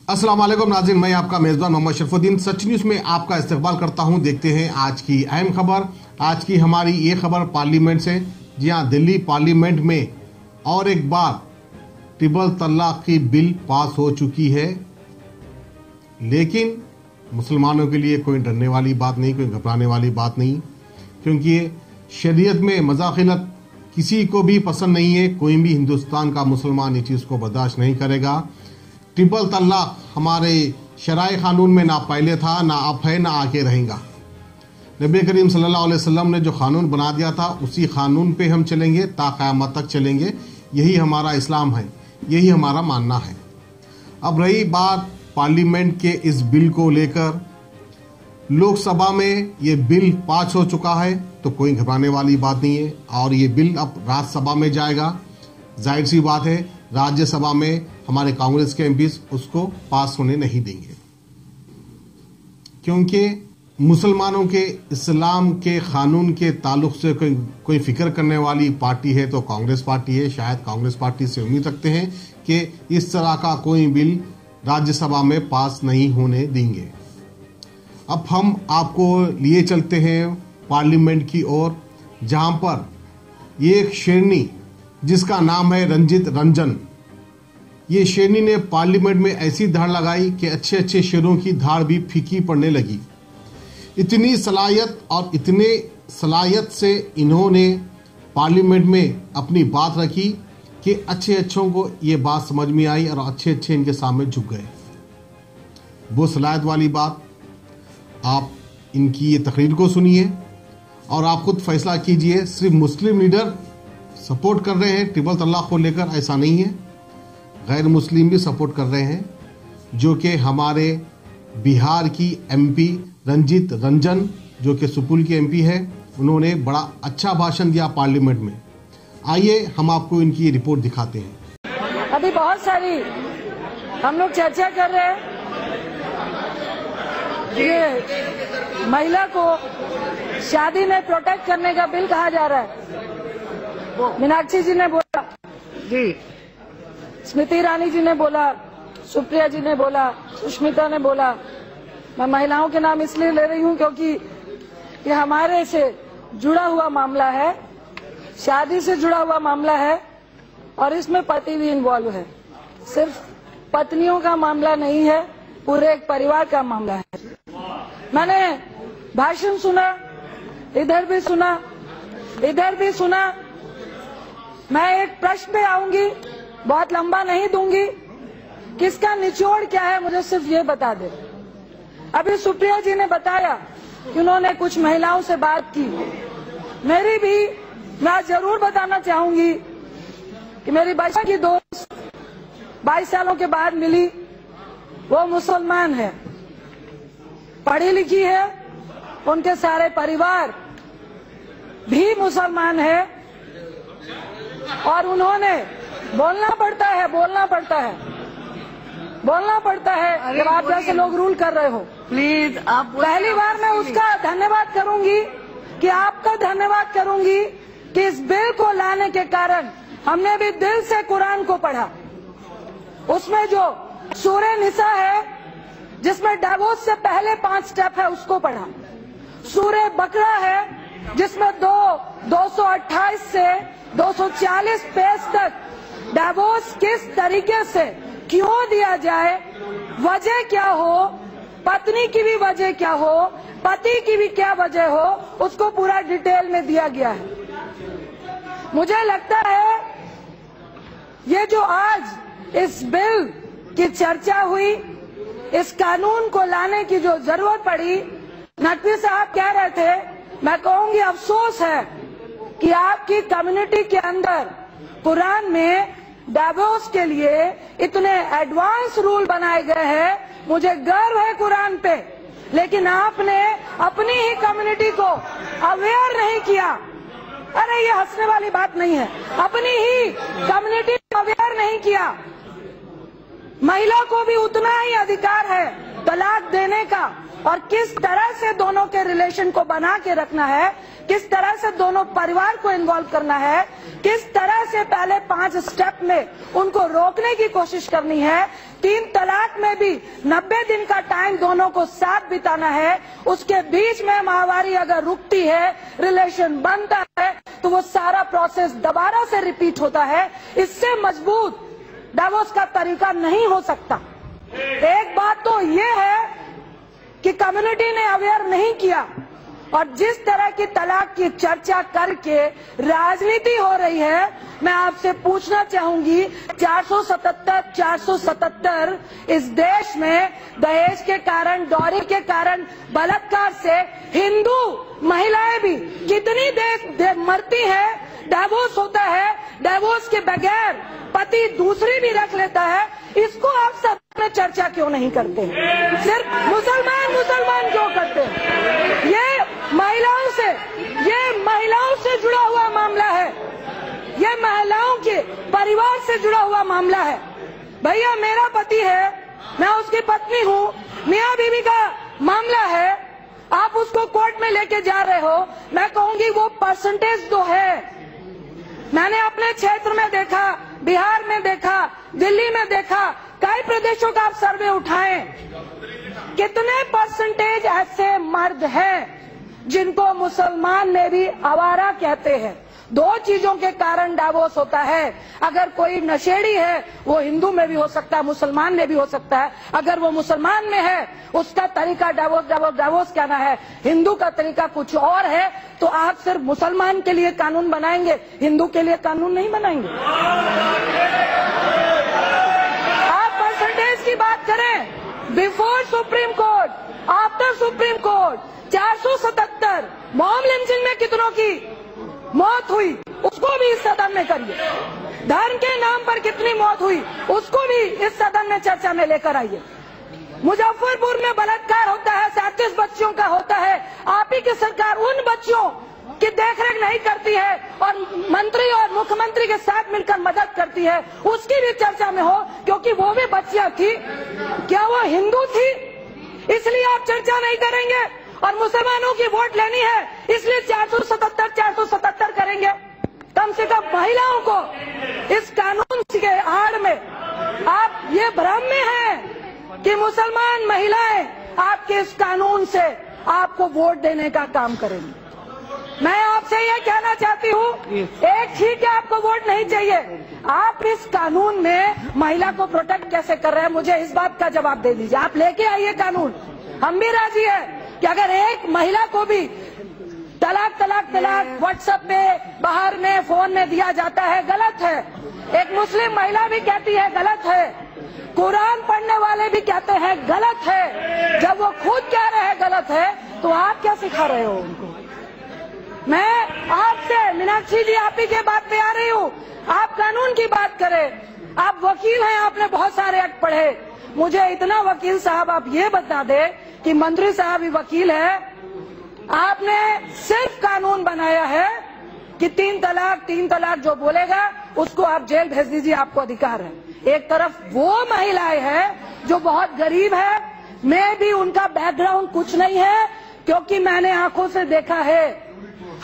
अस्सलाम वालेकुम नाज़रीन, मैं आपका मेज़बान मोहम्मद शरफुद्दीन सच न्यूज़ में आपका इस्तकबाल करता हूं। देखते हैं आज की अहम खबर। आज की हमारी ये खबर पार्लियामेंट से। जी हां, दिल्ली पार्लियामेंट में और एक बार ट्रिपल तलाक की बिल पास हो चुकी है, लेकिन मुसलमानों के लिए कोई डरने वाली बात नहीं, कोई घबराने वाली बात नहीं, क्योंकि शरीयत में मज़ाक़िलत किसी को भी पसंद नहीं है। कोई भी हिंदुस्तान का मुसलमान इस चीज़ को बर्दाश्त नहीं करेगा। ट्रिपल तलाक हमारे शराय कानून में ना पहले था, ना अब है, ना आगे रहेगा। नबी करीम सल्लल्लाहु अलैहि वसल्लम ने जो कानून बना दिया था उसी कानून पे हम चलेंगे, ता क़यामत तक चलेंगे। यही हमारा इस्लाम है, यही हमारा मानना है। अब रही बात पार्लियामेंट के इस बिल को लेकर, लोकसभा में ये बिल पास हो चुका है तो कोई घबराने वाली बात नहीं है, और ये बिल अब राज्यसभा में जाएगा। जाहिर सी बात है राज्यसभा में हमारे कांग्रेस के एमपीज उसको पास होने नहीं देंगे, क्योंकि मुसलमानों के इस्लाम के कानून के ताल्लुक से कोई फिक्र करने वाली पार्टी है तो कांग्रेस पार्टी है। शायद कांग्रेस पार्टी से उम्मीद रखते हैं कि इस तरह का कोई बिल राज्यसभा में पास नहीं होने देंगे। अब हम आपको लिए चलते हैं पार्लियामेंट की ओर, जहां पर ये एक शेरनी जिसका नाम है रंजित रंजन, ये शेरनी ने पार्लियामेंट में ऐसी धाड़ लगाई कि अच्छे अच्छे शेरों की धाड़ भी फीकी पड़ने लगी। इतनी सलाहियत और इतने सलाहियत से इन्होंने पार्लियामेंट में अपनी बात रखी कि अच्छे अच्छों को ये बात समझ में आई और अच्छे अच्छे इनके सामने झुक गए। वो सलाहियत वाली बात, आप इनकी ये तकरीर को सुनिए और आप खुद फैसला कीजिए। सिर्फ मुस्लिम लीडर सपोर्ट कर रहे हैं ट्रिपल तलाक को लेकर, ऐसा नहीं है, गैर मुस्लिम भी सपोर्ट कर रहे हैं, जो कि हमारे बिहार की एमपी रंजित रंजन, जो कि सुपौल की एमपी है, उन्होंने बड़ा अच्छा भाषण दिया पार्लियामेंट में। आइए हम आपको इनकी ये रिपोर्ट दिखाते हैं। अभी बहुत सारी हम लोग चर्चा कर रहे हैं, ये महिला को शादी में प्रोटेक्ट करने का बिल कहा जा रहा है। मीनाक्षी जी ने बोला, जी स्मृति ईरानी जी ने बोला, सुप्रिया जी ने बोला, सुष्मिता ने बोला। मैं महिलाओं के नाम इसलिए ले रही हूं क्योंकि ये हमारे से जुड़ा हुआ मामला है, शादी से जुड़ा हुआ मामला है, और इसमें पति भी इन्वॉल्व है। सिर्फ पत्नियों का मामला नहीं है, पूरे एक परिवार का मामला है। मैंने भाषण सुना, इधर भी सुना, इधर भी सुना। मैं एक प्रश्न पे आऊंगी, बहुत लंबा नहीं दूंगी। किसका निचोड़ क्या है मुझे सिर्फ ये बता दे। अभी सुप्रिया जी ने बताया कि उन्होंने कुछ महिलाओं से बात की। मेरी भी, मैं जरूर बताना चाहूंगी कि मेरी बच्चा की दोस्त 22 सालों के बाद मिली, वो मुसलमान है, पढ़ी लिखी है, उनके सारे परिवार भी मुसलमान है, और उन्होंने बोलना पड़ता है जब आप जैसे लोग रूल कर रहे हो। प्लीज आप पहली बार मैं उसका धन्यवाद करूंगी कि आपका धन्यवाद करूंगी कि इस बिल को लाने के कारण हमने भी दिल से कुरान को पढ़ा। उसमें जो सूरे निसा है, जिसमें डिवोर्स से पहले 5 स्टेप है, उसको पढ़ा। सूरे बकरा है, जिसमें 228 से 240 पेज तक डिवोर्स किस तरीके से क्यों दिया जाए, वजह क्या हो, पत्नी की भी वजह क्या हो, पति की भी क्या वजह हो, उसको पूरा डिटेल में दिया गया है। मुझे लगता है ये जो आज इस बिल की चर्चा हुई, इस कानून को लाने की जो जरूरत पड़ी, नकवी साहब कह रहे थे, मैं कहूंगी अफसोस है कि आपकी कम्युनिटी के अंदर कुरान में डिवोर्स के लिए इतने एडवांस रूल बनाए गए हैं। मुझे गर्व है कुरान पे, लेकिन आपने अपनी ही कम्युनिटी को अवेयर नहीं किया। अरे ये हंसने वाली बात नहीं है, अपनी ही कम्युनिटी को अवेयर नहीं किया। महिला को भी उतना ही अधिकार है तलाक देने का और किस तरह से दोनों के रिलेशन को बना के रखना है, किस तरह से दोनों परिवार को इन्वॉल्व करना है, किस तरह से पहले 5 स्टेप में उनको रोकने की कोशिश करनी है, 3 तलाक में भी 90 दिन का टाइम दोनों को साथ बिताना है, उसके बीच में माहवारी अगर रुकती है, रिलेशन बनता है, तो वो सारा प्रोसेस दोबारा से रिपीट होता है। इससे मजबूत डिवोर्स का तरीका नहीं हो सकता। एक बात तो ये है कि कम्युनिटी ने अवेयर नहीं किया, और जिस तरह की तलाक की चर्चा करके राजनीति हो रही है, मैं आपसे पूछना चाहूंगी 477 इस देश में दहेज के कारण, डॉरी के कारण, बलात्कार से हिंदू महिलाएं भी कितनी देर मरती है, डिवोर्स होता है, डिवोर्स के बगैर पति दूसरी भी रख लेता है। इसको आप सब में चर्चा क्यों नहीं करते? सिर्फ मुसलमान क्यों करते हैं? ये महिलाओं से जुड़ा हुआ मामला है, ये महिलाओं के परिवार से जुड़ा हुआ मामला है। भैया मेरा पति है, मैं उसकी पत्नी हूँ, मियाँ बीवी का मामला है, आप उसको कोर्ट में लेके जा रहे हो। मैं कहूंगी वो परसेंटेज तो है। मैंने अपने क्षेत्र में देखा, बिहार में देखा, दिल्ली में देखा, कई प्रदेशों का आप सर्वे उठाएं, कितने परसेंटेज ऐसे मर्द हैं जिनको मुसलमान ने भी आवारा कहते हैं। 2 चीजों के कारण डिवोर्स होता है। अगर कोई नशेड़ी है, वो हिंदू में भी हो सकता है, मुसलमान में भी हो सकता है। अगर वो मुसलमान में है, उसका तरीका डिवोर्स कहना है, हिंदू का तरीका कुछ और है, तो आप सिर्फ मुसलमान के लिए कानून बनाएंगे, हिंदू के लिए कानून नहीं बनाएंगे। आप परसेंटेज की बात करें, before supreme court, after supreme court, 477 mob lynching में कितनों की मौत हुई, उसको भी इस सदन में करिए। धर्म के नाम पर कितनी मौत हुई, उसको भी इस सदन में चर्चा में लेकर आइए। मुजफ्फरपुर में बलात्कार होता है, 37 बच्चियों का होता है, आप ही की सरकार उन बच्चियों की देखरेख नहीं करती है और मंत्री और मुख्यमंत्री के साथ मिलकर मदद करती है, उसकी भी चर्चा में हो, क्योंकि वो भी बच्चियां थी। क्या वो हिंदू थी? इसलिए आप चर्चा नहीं करेंगे। और मुसलमानों की वोट लेनी है, इसलिए 477 करेंगे। कम से कम महिलाओं को इस कानून के आड़ में आप ये भ्रम में हैं कि मुसलमान महिलाएं आपके इस कानून से आपको वोट देने का काम करेंगी। मैं आपसे ये कहना चाहती हूँ, एक ठीक है आपको वोट नहीं चाहिए, आप इस कानून में महिला को प्रोटेक्ट कैसे कर रहे हैं, मुझे इस बात का जवाब दे दीजिए। आप लेके आइए कानून, हम भी राजी है कि अगर एक महिला को भी तलाक व्हाट्सएप पे, बाहर में, फोन में दिया जाता है, गलत है। एक मुस्लिम महिला भी कहती है गलत है, कुरान पढ़ने वाले भी कहते हैं गलत है। जब वो खुद कह रहे हैं गलत है, तो आप क्या सिखा रहे हो उनको? मैं आपसे, मीनाक्षी जी, आप ही के बात पे आ रही हूँ, आप कानून की बात करें। आप वकील हैं, आपने बहुत सारे एक्ट पढ़े, मुझे इतना वकील साहब आप ये बता दे कि मंत्री साहब भी वकील है, आपने सिर्फ कानून बनाया है कि 3 तलाक जो बोलेगा उसको आप जेल भेज दीजिए, आपको अधिकार है। एक तरफ वो महिलाएं हैं जो बहुत गरीब है, मैं भी उनका बैकग्राउंड कुछ नहीं है, क्योंकि मैंने आंखों से देखा है,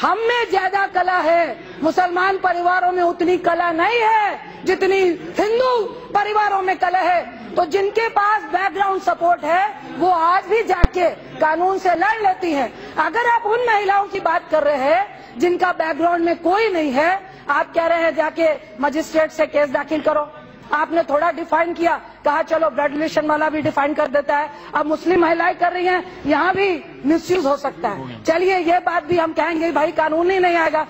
हम में ज्यादा कला है, मुसलमान परिवारों में उतनी कला नहीं है जितनी हिंदू परिवारों में कला है। तो जिनके पास बैकग्राउंड सपोर्ट है, वो आज भी जाके कानून से लड़ लेती हैं। अगर आप उन महिलाओं की बात कर रहे हैं जिनका बैकग्राउंड में कोई नहीं है, आप कह रहे हैं जाके मजिस्ट्रेट से केस दाखिल करो। आपने थोड़ा डिफाइन किया, कहा चलो ब्लड रिलेशन वाला भी डिफाइन कर देता है। अब मुस्लिम महिलाएं कर रही हैं, यहाँ भी मिसयूज हो सकता है। चलिए ये बात भी हम कहेंगे, भाई कानून ही नहीं आएगा।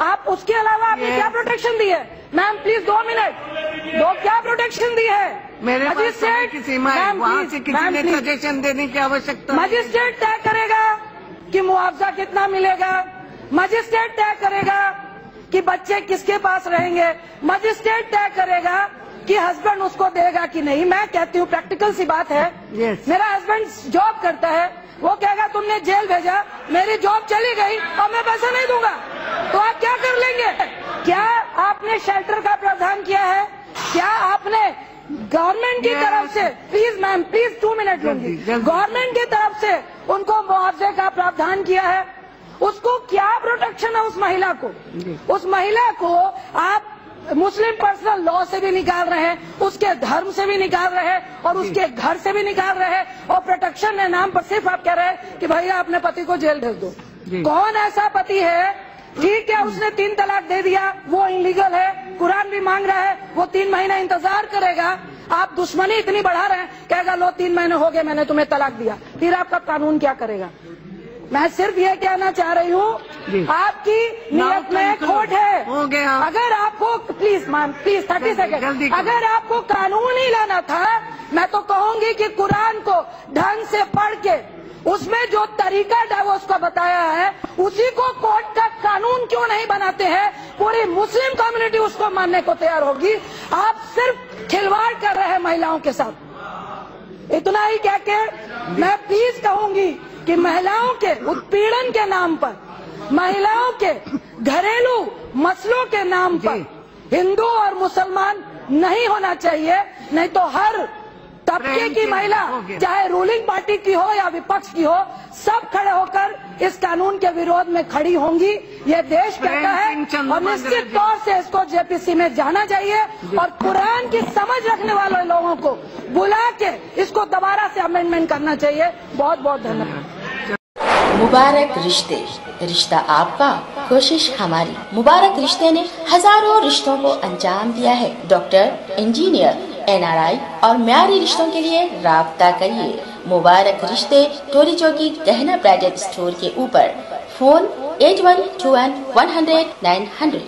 आप उसके अलावा आपने क्या प्रोटेक्शन दी है? मैम प्लीज 2 मिनट, क्या प्रोटेक्शन दी है? मजिस्ट्रेट की सीमा है, वहाँ से किसी ने सजेशन देने की आवश्यकता। मजिस्ट्रेट तय करेगा कि मुआवजा कितना मिलेगा, मजिस्ट्रेट तय करेगा कि बच्चे किसके पास रहेंगे, मजिस्ट्रेट तय करेगा कि हस्बैंड उसको देगा कि नहीं। मैं कहती हूँ प्रैक्टिकल सी बात है, मेरा हस्बैंड जॉब करता है, वो कहेगा तुमने जेल भेजा, मेरी जॉब चली गई और मैं पैसा नहीं दूंगा, तो आप क्या कर लेंगे? क्या आपने शेल्टर का प्रावधान किया है? क्या आपने गवर्नमेंट की तरफ से, प्लीज मैम, प्लीज 2 मिनट लूंगी, गवर्नमेंट की तरफ से उनको मुआवजे का प्रावधान किया है, उसको क्या प्रोटेक्शन है उस महिला को? उस महिला को आप मुस्लिम पर्सनल लॉ से भी निकाल रहे हैं, उसके धर्म से भी निकाल रहे हैं और उसके घर से भी निकाल रहे हैं, और प्रोटेक्शन के नाम पर सिर्फ आप कह रहे हैं कि भैया अपने पति को जेल भेज दो। कौन ऐसा पति है? ठीक है, उसने 3 तलाक दे दिया, वो इलीगल है, कुरान भी मांग रहा है, वो 3 महीना इंतजार करेगा। आप दुश्मनी इतनी बढ़ा रहे हैं, कहेगा लो 3 महीने हो गए मैंने तुम्हें तलाक दिया, फिर आपका कानून क्या करेगा? मैं सिर्फ ये कहना चाह रही हूँ, आपकी नियत में खोट है। हो गया। अगर आपको, प्लीज मैम, प्लीज 30 सेकेंड, अगर आपको कानून ही लाना था, मैं तो कहूंगी कि कुरान को ढंग से पढ़ के उसमें जो तरीका डाइवोर्स का बताया है, उसी को कोर्ट का कानून क्यों नहीं बनाते हैं? पूरी मुस्लिम कम्युनिटी उसको मानने को तैयार होगी। आप सिर्फ खिलवाड़ कर रहे हैं महिलाओं के साथ। इतना ही कह के मैं प्लीज कहूंगी कि महिलाओं के उत्पीड़न के नाम पर, महिलाओं के घरेलू मसलों के नाम पर हिंदू और मुसलमान नहीं होना चाहिए, नहीं तो हर तबके की महिला, चाहे रूलिंग पार्टी की हो या विपक्ष की हो, सब खड़े होकर इस कानून के विरोध में खड़ी होंगी। ये देश कहता है और निश्चित तौर से इसको जेपीसी में जाना चाहिए और कुरान की समझ रखने वाले लोगों को बुला के इसको दोबारा से अमेंडमेंट करना चाहिए। बहुत बहुत धन्यवाद। मुबारक रिश्ते, रिश्ता आपका, कोशिश हमारी। मुबारक रिश्ते ने हजारों रिश्तों को अंजाम दिया है। डॉक्टर, इंजीनियर, NRI और म्यारी रिश्तों के लिए राब्ता करिए। मुबारक रिश्ते, टोली चौकी, गहना ब्राइडल स्टोर के ऊपर। फोन 8121 100 900।